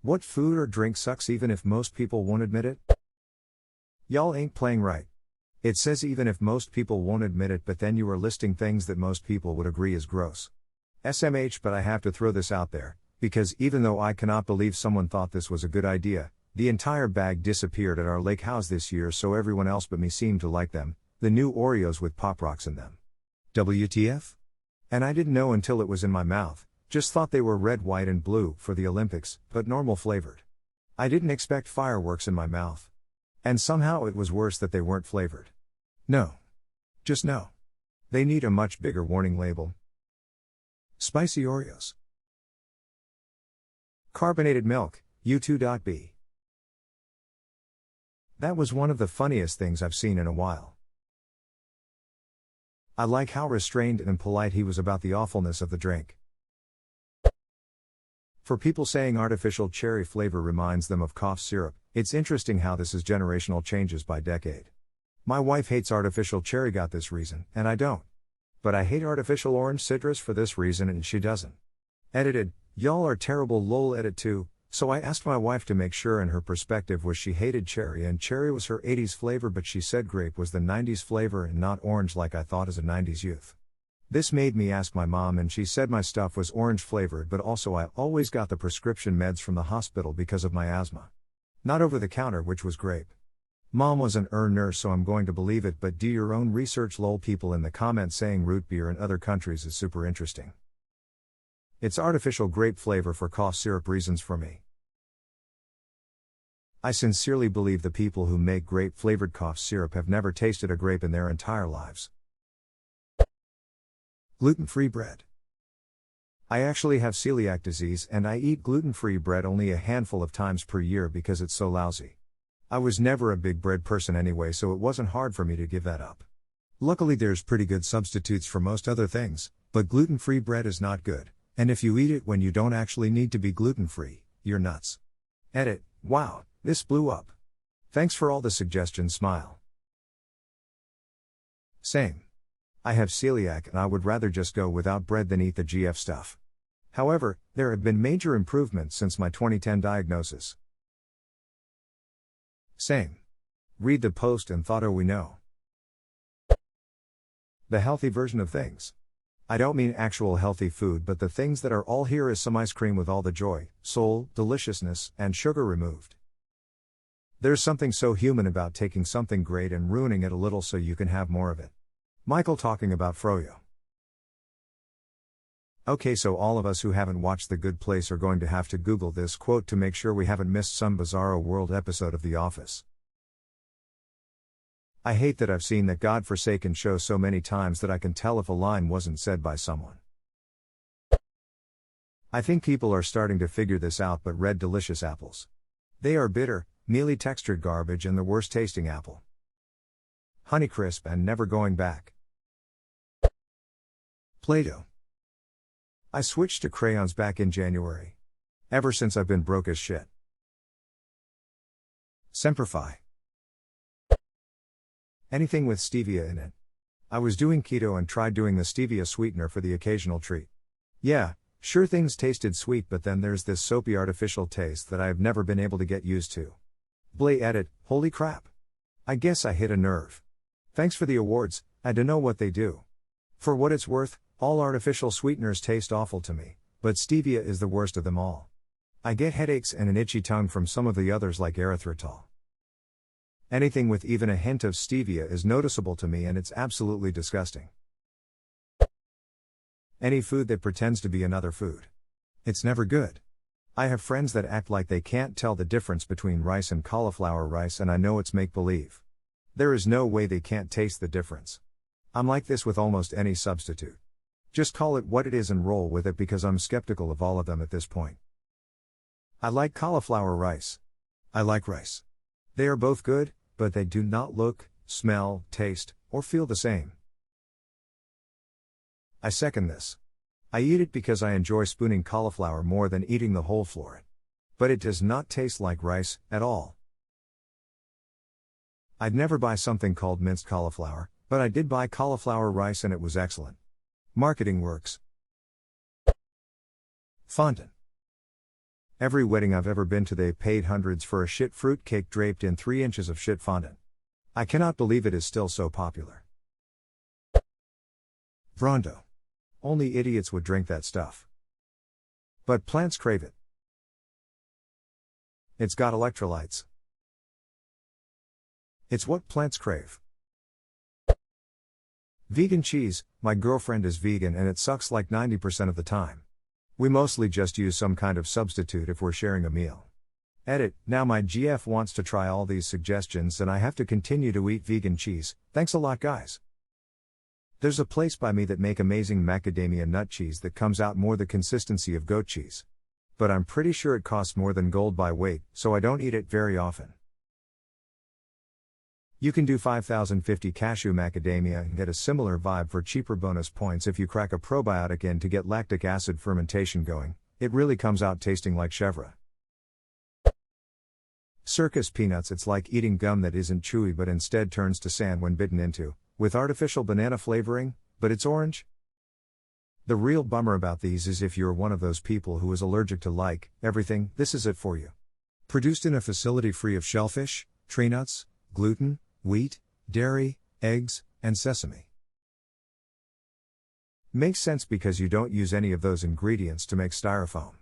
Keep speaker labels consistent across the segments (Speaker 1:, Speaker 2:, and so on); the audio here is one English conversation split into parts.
Speaker 1: What food or drink sucks even if most people won't admit it? Y'all ain't playing right. It says even if most people won't admit it, but then you are listing things that most people would agree is gross. SMH, but I have to throw this out there, because even though I cannot believe someone thought this was a good idea, the entire bag disappeared at our lake house this year, so everyone else but me seemed to like them, the new Oreos with Pop Rocks in them. WTF? And I didn't know until it was in my mouth, just thought they were red, white and blue for the Olympics, but normal flavored. I didn't expect fireworks in my mouth. And somehow it was worse that they weren't flavored. No. Just no. They need a much bigger warning label. Spicy Oreos. Carbonated milk, U2.B. That was one of the funniest things I've seen in a while. I like how restrained and polite he was about the awfulness of the drink. For people saying artificial cherry flavor reminds them of cough syrup, it's interesting how this is generational changes by decade. My wife hates artificial cherry got this reason, and I don't. But I hate artificial orange citrus for this reason and she doesn't. Edited, y'all are terrible lol edit too, so I asked my wife to make sure and her perspective was she hated cherry and cherry was her 80s flavor, but she said grape was the 90s flavor and not orange like I thought as a 90s youth. This made me ask my mom and she said my stuff was orange flavored, but also I always got the prescription meds from the hospital because of my asthma. Not over the counter, which was grape. Mom was an nurse, so I'm going to believe it, but do your own research lol. People in the comments saying root beer in other countries is super interesting. It's artificial grape flavor for cough syrup reasons for me. I sincerely believe the people who make grape flavored cough syrup have never tasted a grape in their entire lives. Gluten-free bread. I actually have celiac disease and I eat gluten-free bread only a handful of times per year because it's so lousy. I was never a big bread person anyway, so it wasn't hard for me to give that up. Luckily there's pretty good substitutes for most other things, but gluten-free bread is not good, and if you eat it when you don't actually need to be gluten-free, you're nuts. Edit, wow, this blew up. Thanks for all the suggestions, smile. Same. I have celiac and I would rather just go without bread than eat the GF stuff. However, there have been major improvements since my 2010 diagnosis. Same. Read the post and thought, oh, we know. The healthy version of things. I don't mean actual healthy food, but the things that are all here is some ice cream with all the joy, soul, deliciousness, and sugar removed. There's something so human about taking something great and ruining it a little so you can have more of it. Michael talking about froyo. Okay, so all of us who haven't watched The Good Place are going to have to Google this quote to make sure we haven't missed some bizarro world episode of The Office. I hate that I've seen that godforsaken show so many times that I can tell if a line wasn't said by someone. I think people are starting to figure this out, but red delicious apples. They are bitter, mealy textured garbage and the worst tasting apple. Honeycrisp and never going back. Play-Doh. I switched to crayons back in January. Ever since I've been broke as shit. Semperfi. Anything with stevia in it. I was doing keto and tried doing the stevia sweetener for the occasional treat. Yeah, sure things tasted sweet, but then there's this soapy artificial taste that I have never been able to get used to. Blay edit, holy crap. I guess I hit a nerve. Thanks for the awards, I don't know what they do. For what it's worth, all artificial sweeteners taste awful to me, but stevia is the worst of them all. I get headaches and an itchy tongue from some of the others like erythritol. Anything with even a hint of stevia is noticeable to me and it's absolutely disgusting. Any food that pretends to be another food. It's never good. I have friends that act like they can't tell the difference between rice and cauliflower rice, and I know it's make-believe. There is no way they can't taste the difference. I'm like this with almost any substitute. Just call it what it is and roll with it because I'm skeptical of all of them at this point. I like cauliflower rice. I like rice. They are both good, but they do not look, smell, taste, or feel the same. I second this. I eat it because I enjoy spooning cauliflower more than eating the whole floret. But it does not taste like rice, at all. I'd never buy something called minced cauliflower, but I did buy cauliflower rice and it was excellent. Marketing works. Fondant. Every wedding I've ever been to, they paid hundreds for a shit fruit cake draped in 3 inches of shit fondant. I cannot believe it is still so popular. Brawndo. Only idiots would drink that stuff. But plants crave it. It's got electrolytes. It's what plants crave. Vegan cheese. My girlfriend is vegan and it sucks like 90% of the time. We mostly just use some kind of substitute if we're sharing a meal. Edit. Now my GF wants to try all these suggestions and I have to continue to eat vegan cheese. Thanks a lot, guys. There's a place by me that make amazing macadamia nut cheese that comes out more the consistency of goat cheese. But I'm pretty sure it costs more than gold by weight, so I don't eat it very often. You can do 5050 cashew macadamia and get a similar vibe for cheaper bonus points if you crack a probiotic in to get lactic acid fermentation going. It really comes out tasting like chèvre. Circus peanuts. It's like eating gum that isn't chewy but instead turns to sand when bitten into, with artificial banana flavoring, but it's orange. The real bummer about these is if you're one of those people who is allergic to everything, this is it for you. Produced in a facility free of shellfish, tree nuts, gluten, wheat, dairy, eggs, and sesame. Makes sense because you don't use any of those ingredients to make styrofoam.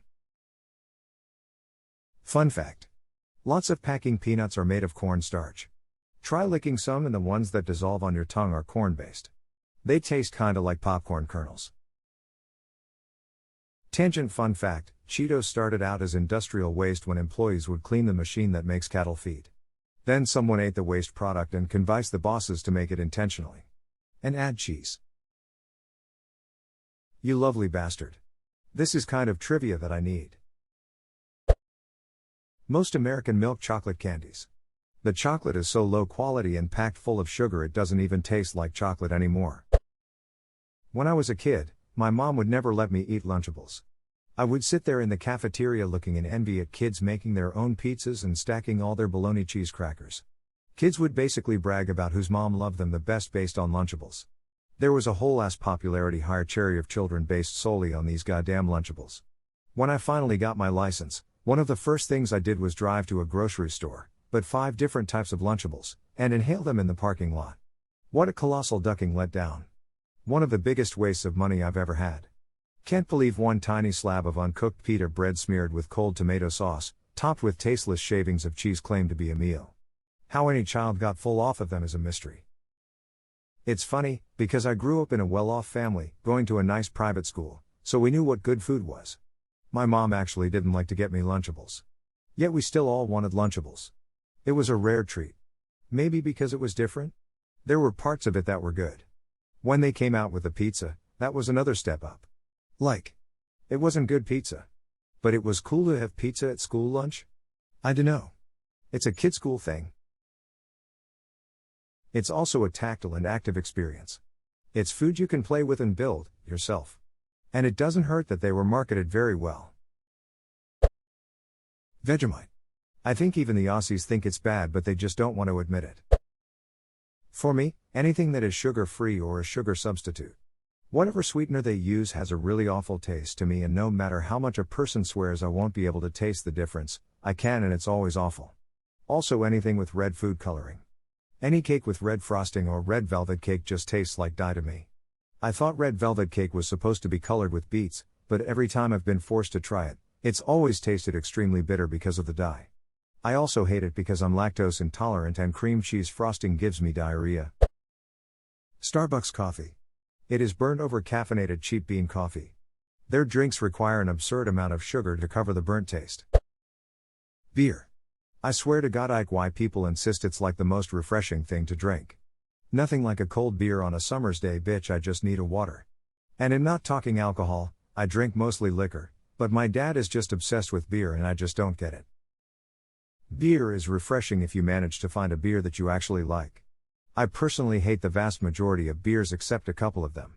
Speaker 1: Fun fact. Lots of packing peanuts are made of cornstarch. Try licking some and the ones that dissolve on your tongue are corn-based. They taste kinda like popcorn kernels. Tangent fun fact, Cheetos started out as industrial waste when employees would clean the machine that makes cattle feed. Then someone ate the waste product and convinced the bosses to make it intentionally. And add cheese. You lovely bastard. This is kind of trivia that I need. Most American milk chocolate candies. The chocolate is so low quality and packed full of sugar it doesn't even taste like chocolate anymore. When I was a kid, my mom would never let me eat Lunchables. I would sit there in the cafeteria looking in envy at kids making their own pizzas and stacking all their bologna cheese crackers. Kids would basically brag about whose mom loved them the best based on Lunchables. There was a whole ass popularity hierarchy of children based solely on these goddamn Lunchables. When I finally got my license, one of the first things I did was drive to a grocery store, but 5 different types of Lunchables, and inhale them in the parking lot. What a colossal ducking letdown. One of the biggest wastes of money I've ever had. Can't believe one tiny slab of uncooked pita bread smeared with cold tomato sauce, topped with tasteless shavings of cheese claimed to be a meal. How any child got full off of them is a mystery. It's funny, because I grew up in a well-off family, going to a nice private school, so we knew what good food was. My mom actually didn't like to get me Lunchables. Yet we still all wanted Lunchables. It was a rare treat. Maybe because it was different? There were parts of it that were good. When they came out with the pizza, that was another step up. It wasn't good pizza. But it was cool to have pizza at school lunch? I dunno. It's a kid school thing. It's also a tactile and active experience. It's food you can play with and build, yourself. And it doesn't hurt that they were marketed very well. Vegemite. I think even the Aussies think it's bad but they just don't want to admit it. For me, anything that is sugar-free or a sugar substitute. Whatever sweetener they use has a really awful taste to me, and no matter how much a person swears I won't be able to taste the difference, I can, and it's always awful. Also anything with red food coloring. Any cake with red frosting or red velvet cake just tastes like dye to me. I thought red velvet cake was supposed to be colored with beets, but every time I've been forced to try it, it's always tasted extremely bitter because of the dye. I also hate it because I'm lactose intolerant and cream cheese frosting gives me diarrhea. Starbucks coffee. It is burnt over caffeinated cheap bean coffee. Their drinks require an absurd amount of sugar to cover the burnt taste. Beer. I swear to God why people insist it's like the most refreshing thing to drink. Nothing like a cold beer on a summer's day, bitch, I just need a water. And I'm not talking alcohol, I drink mostly liquor, but my dad is just obsessed with beer and I just don't get it. Beer is refreshing if you manage to find a beer that you actually like. I personally hate the vast majority of beers except a couple of them.